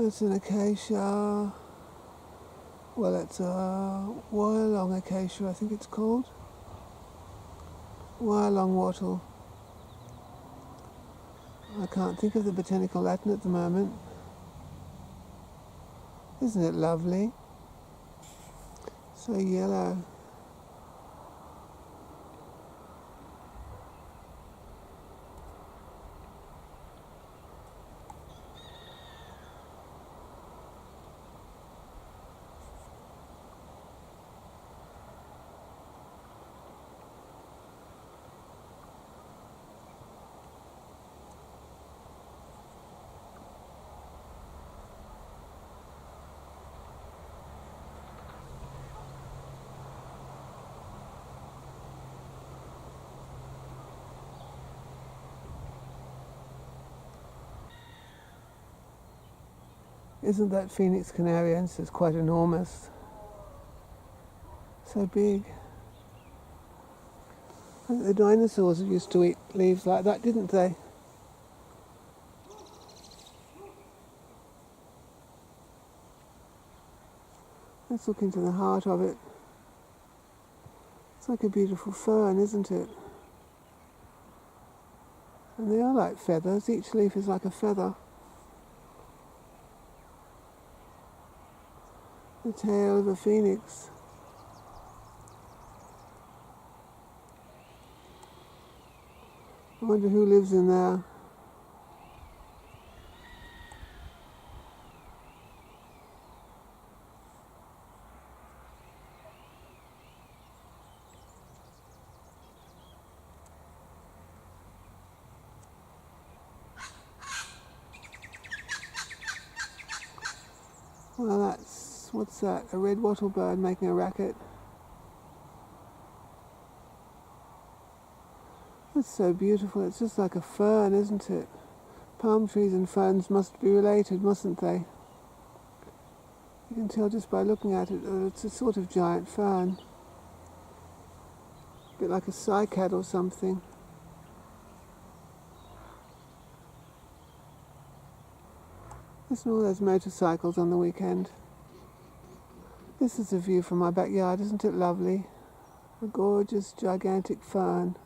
That's an acacia. Well, it's a Wyalong Acacia, I think it's called. Wyalong Wattle. I can't think of the botanical Latin at the moment. Isn't it lovely? So yellow. Isn't that Phoenix canariensis quite enormous? So big. I think the dinosaurs used to eat leaves like that, didn't they? Let's look into the heart of it. It's like a beautiful fern, isn't it? And they are like feathers. Each leaf is like a feather. The tail of a phoenix. I wonder who lives in there. Well, what's that? A red wattle bird making a racket. That's so beautiful. It's just like a fern, isn't it? Palm trees and ferns must be related, mustn't they? You can tell just by looking at it that it's a sort of giant fern. A bit like a cycad or something. Listen to all those motorcycles on the weekend. This is a view from my backyard, isn't it lovely? A gorgeous, gigantic fern.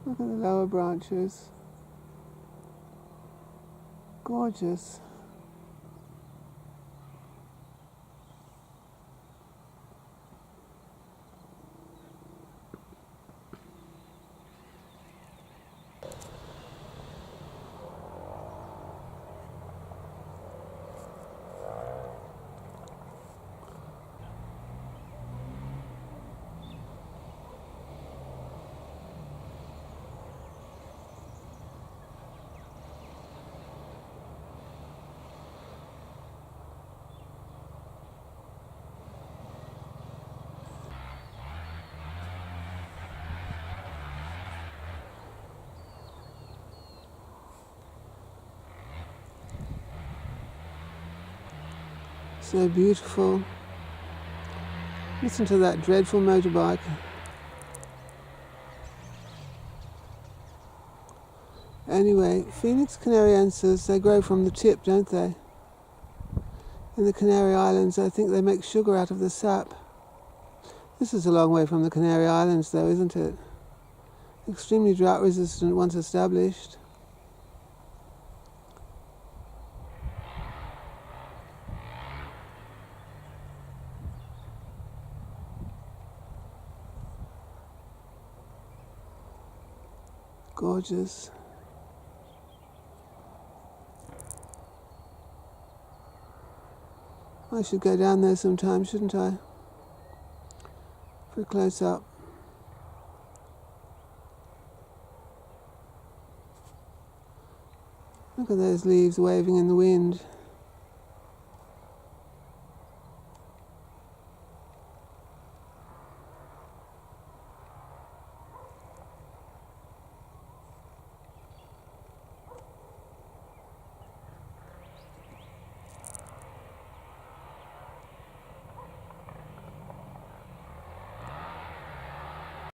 Look at the lower branches. Gorgeous. So beautiful. Listen to that dreadful motorbike. Anyway, Phoenix canariensis, they grow from the tip, don't they? In the Canary Islands, I think they make sugar out of the sap. This is a long way from the Canary Islands, though, isn't it? Extremely drought resistant once established. Gorgeous. I should go down there sometime, shouldn't I? For a close-up. Look at those leaves waving in the wind.